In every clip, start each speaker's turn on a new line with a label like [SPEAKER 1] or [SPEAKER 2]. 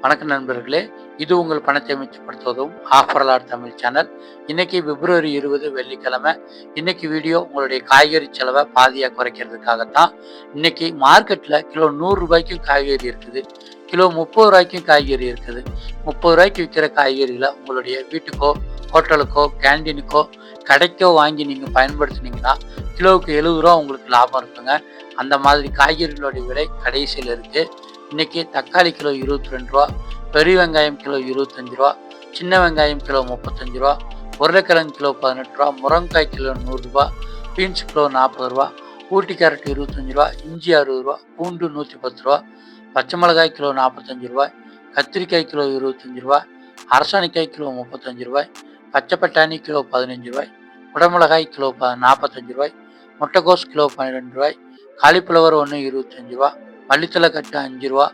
[SPEAKER 1] வணக்கம் நண்பர்களே, இது உங்கள் பணத்தை மிச்சப்படுத்துவதும் ஆஃபர்லாட் தமிழ் சேனல். இன்னைக்கு பிப்ரவரி 20 வெள்ளிக்கிழமை. இன்னைக்கு வீடியோ உங்களுடைய காய்கறி செலவை பாதியாக குறைக்கிறதுக்காகத்தான். இன்னைக்கு மார்க்கெட்டில் கிலோ 100 ரூபாய்க்கும் காய்கறி இருக்குது, கிலோ 30 ரூபாய்க்கும் காய்கறி இருக்குது. 30 ரூபாய்க்கு விற்கிற காய்கறிகளை உங்களுடைய வீட்டுக்கோ, ஹோட்டலுக்கோ, கேண்டீனுக்கோ, கடைக்கோ வாங்கி நீங்கள் பயன்படுத்தினீங்கன்னா கிலோவுக்கு 70 ரூபா உங்களுக்கு லாபம் இருக்குங்க. அந்த மாதிரி காய்கறிகளுடைய விலை கடைசியில் இருக்குது. இன்னைக்கு தக்காளி கிலோ 22 ரூபா, பெரிய வெங்காயம் கிலோ 25 ரூபா, சின்ன வெங்காயம் கிலோ 35 ரூபா, உருளைக்கிழங்கு கிலோ 18 ரூபா, முருங்கைக்காய் கிலோ 100 ரூபா, பீன்ஸ் கிலோ 40 ரூபா, ஊட்டி கேரட் 25 ரூபா, இஞ்சி 60 ரூபா, பூண்டு 110 ரூபா, பச்சை மிளகாய் கிலோ 45 ரூபாய், கத்திரிக்காய் கிலோ 25 ரூபாய், அரசாணிக்காய் கிலோ 35 ரூபாய், பச்சை பட்டாணி கிலோ 15 ரூபாய், குடமிளகாய் கிலோ 45 ரூபாய், முட்டைக்கோஸ் கிலோ 12 ரூபாய், காலிஃப்ளவர் ஒன்று 25 ரூபா, மல்லித்தலை கட்டு 5 ரூபா,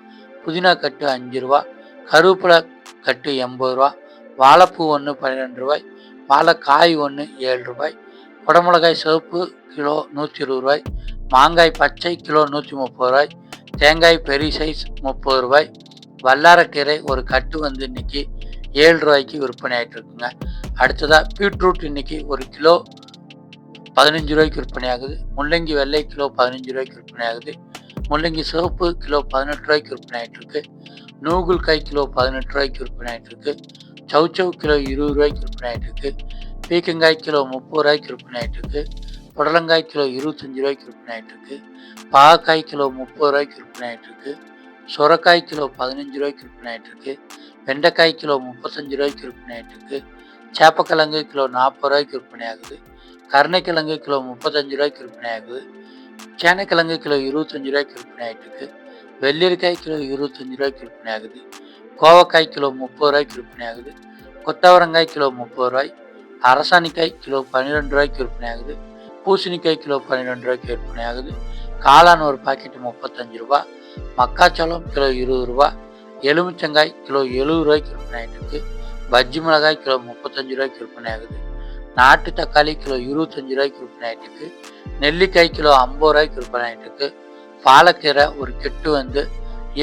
[SPEAKER 1] புதினா கட்டு 5 ரூபா, கருவேப்பிலை கட்டு 80 ரூபா, வாழைப்பூ ஒன்று 12 ரூபாய், வாழைக்காய் ஒன்று 7 ரூபாய், குடமிளகாய் சிவப்பு கிலோ 120 ரூபாய், மாங்காய் பச்சை கிலோ 130 ரூபாய், தேங்காய் பெரிய சைஸ் 30 ரூபாய், வல்லாரக்கீரை ஒரு கட்டு வந்து இன்னைக்கு 7 ரூபாய்க்கு விற்பனை ஆகிட்டு இருக்குங்க. அடுத்ததாக பீட்ரூட் இன்னைக்கு ஒரு கிலோ 15 ரூபாய்க்கு விற்பனை ஆகுது. முள்ளங்கி வெள்ளை கிலோ 15 ரூபாய்க்கு விற்பனை ஆகுது. முள்ளங்கி சிவப்பு கிலோ 18 ரூபாய்க்கு விற்பனை ஆகிட்டு இருக்கு. நூகுல்காய் கிலோ 18 ரூபாய்க்கு விற்பனை ஆகிட்டு இருக்கு. சவுச்சவ் கிலோ 20 ரூபாய்க்கு விற்பனை ஆகிட்டு இருக்கு. பீக்கங்காய் கிலோ 30 ரூபாய்க்கு விற்பனை ஆகிட்டு இருக்கு. புடலங்காய் கிலோ 25 ரூபாய்க்கு விற்பனை ஆகிட்டு இருக்கு. பாகக்காய் கிலோ 30 ரூபாய்க்கு விற்பனை ஆகிட்டு இருக்கு. சுரக்காய் கிலோ 15 ரூபாய்க்கு விற்பனை ஆகிட்டு இருக்கு. வெண்டைக்காய் கிலோ 35 ரூபாய்க்கு விற்பனை ஆகிட்டு இருக்கு. சேப்பக்கிழங்கு கிலோ 40 ரூபாய்க்கு விற்பனை ஆகுது. கருணைக்கிழங்கு கிலோ 35 ரூபாய்க்கு விற்பனை ஆகுது. சேனைக்கிழங்கு கிலோ 25 ரூபாய்க்கு விற்பனை ஆகிட்டு இருக்கு. வெள்ளரிக்காய் கிலோ 25 ரூபாய்க்கு விற்பனை ஆகுது. கோவக்காய் கிலோ 30 ரூபாய்க்கு விற்பனை ஆகுது. கொத்தவரங்காய் கிலோ 30 ரூபாய், அரசாணிக்காய் கிலோ 12 ரூபாய்க்கு விற்பனை ஆகுது. பூசணிக்காய் கிலோ 12 ரூபாய்க்கு விற்பனை ஆகுது. காளான் ஒரு பாக்கெட் 35 ரூபா, மக்காச்சோளம் கிலோ 20 ரூபா, எலுமிச்சங்காய் கிலோ 70 ரூபாய்க்கு விற்பனை ஆகிட்டு இருக்கு. பஜ்ஜி மிளகாய் கிலோ 35 ரூபாய்க்கு விற்பனை ஆகுது. நாட்டு தக்காளி கிலோ 25 ரூபாய்க்கு விற்பனை ஆகிட்டு இருக்கு. நெல்லிக்காய் கிலோ 50 ரூபாய்க்கு விற்பனை ஆகிட்டு இருக்கு. பாலக்கீரை ஒரு கெட்டு வந்து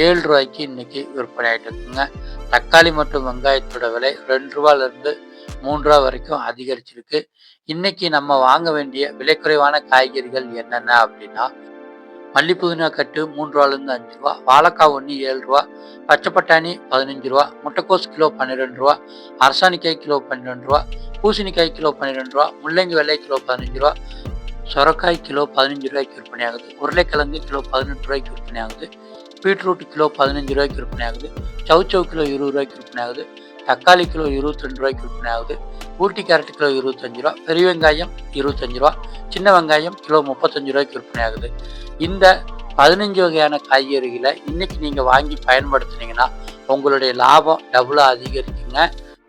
[SPEAKER 1] 7 ரூபாய்க்கு இன்னைக்கு விற்பனை ஆகிட்டு இருக்குங்க. தக்காளி மற்றும் வெங்காயத்தோட விலை 2 ரூபாயிலிருந்து 3 ரூபா வரைக்கும் அதிகரிச்சிருக்கு. இன்னைக்கு நம்ம வாங்க வேண்டிய விலை குறைவான காய்கறிகள் என்னென்ன அப்படின்னா, மல்லி புதினா கட்டு 3 ரூபாயிலிருந்து 5 ரூபா, வாழைக்காய் ஒன்று 7 ரூபா, பச்சை பட்டாணி 15 ரூபா, முட்டைக்கோஸ் கிலோ 12 ரூபா, அரசாணிக்காய் கிலோ 12 ரூபா, பூசணிக்காய் கிலோ 12 ரூபா, முள்ளங்கி வெள்ளை கிலோ 15 ரூபா, சொரக்காய் கிலோ 15 ரூபாய்க்கு விற்பனை ஆகுது. உருளைக்கிழங்கு கிலோ 18 ரூபாய்க்கு விற்பனை ஆகுது. பீட்ரூட் கிலோ 15 ரூபாய்க்கு விற்பனை ஆகுது. சவுச்சவ் கிலோ 20 ரூபாய்க்கு விற்பனை ஆகுது. தக்காளி கிலோ 22 ரூபாய்க்கு விற்பனை ஆகுது. ஊட்டி கேரட் கிலோ 25 ரூபா, பெரிய வெங்காயம் 25 ரூபா, சின்ன வெங்காயம் கிலோ 35 ரூபாய்க்கு விற்பனை ஆகுது. இந்த 15 வகையான காய்கறிகளை இன்னைக்கு நீங்கள் வாங்கி பயன்படுத்தினீங்கன்னா உங்களுடைய லாபம் டபுளாக அதிகரிக்குங்க.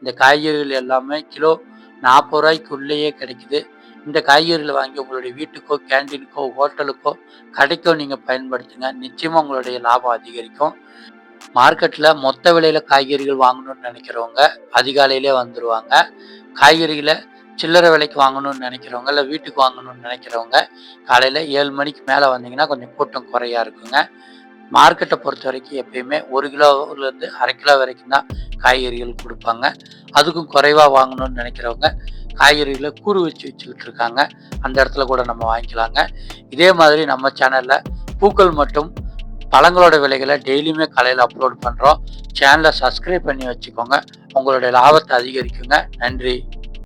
[SPEAKER 1] இந்த காய்கறிகள் எல்லாமே கிலோ 40 ரூபாய்க்கு உள்ளேயே கிடைக்குது. இந்த காய்கறிகளை வாங்கி உங்களுடைய வீட்டுக்கோ, கேண்டீனுக்கோ, ஹோட்டலுக்கோ, கடைக்கோ நீங்கள் பயன்படுத்துங்க. நிச்சயமாக உங்களுடைய லாபம் அதிகரிக்கும். மார்க்கெட்டில் மொத்த விலையில் காய்கறிகள் வாங்கணும்னு நினைக்கிறவங்க அதிகாலையிலே வந்துடுவாங்க. காய்கறிகளை சில்லறை விலைக்கு வாங்கணும்னு நினைக்கிறவங்க, இல்லை வீட்டுக்கு வாங்கணும்னு நினைக்கிறவங்க காலையில் 7 மணிக்கு மேலே வந்தீங்கன்னா கொஞ்சம் கூட்டம் குறையா இருக்குங்க. மார்க்கெட்டை பொறுத்த வரைக்கும் எப்பயுமே 1 கிலோவிலேருந்து அரை கிலோ வரைக்கும் தான் காய்கறிகள் கொடுப்பாங்க. அதுக்கும் குறைவாக வாங்கணும்னு நினைக்கிறவங்க காய்கறிகளை கூறு வச்சுக்கிட்டு இருக்காங்க. அந்த இடத்துல கூட நம்ம வாங்கிக்கலாங்க. இதே மாதிரி நம்ம சேனலில் பூக்கள் மற்றும் பழங்களோட விலைகளை டெய்லியுமே காலையில் அப்லோட் பண்ணுறோம். சேனலை சப்ஸ்கிரைப் பண்ணி வச்சுக்கோங்க. உங்களுடைய லாபத்தை அதிகரிக்குங்க. நன்றி.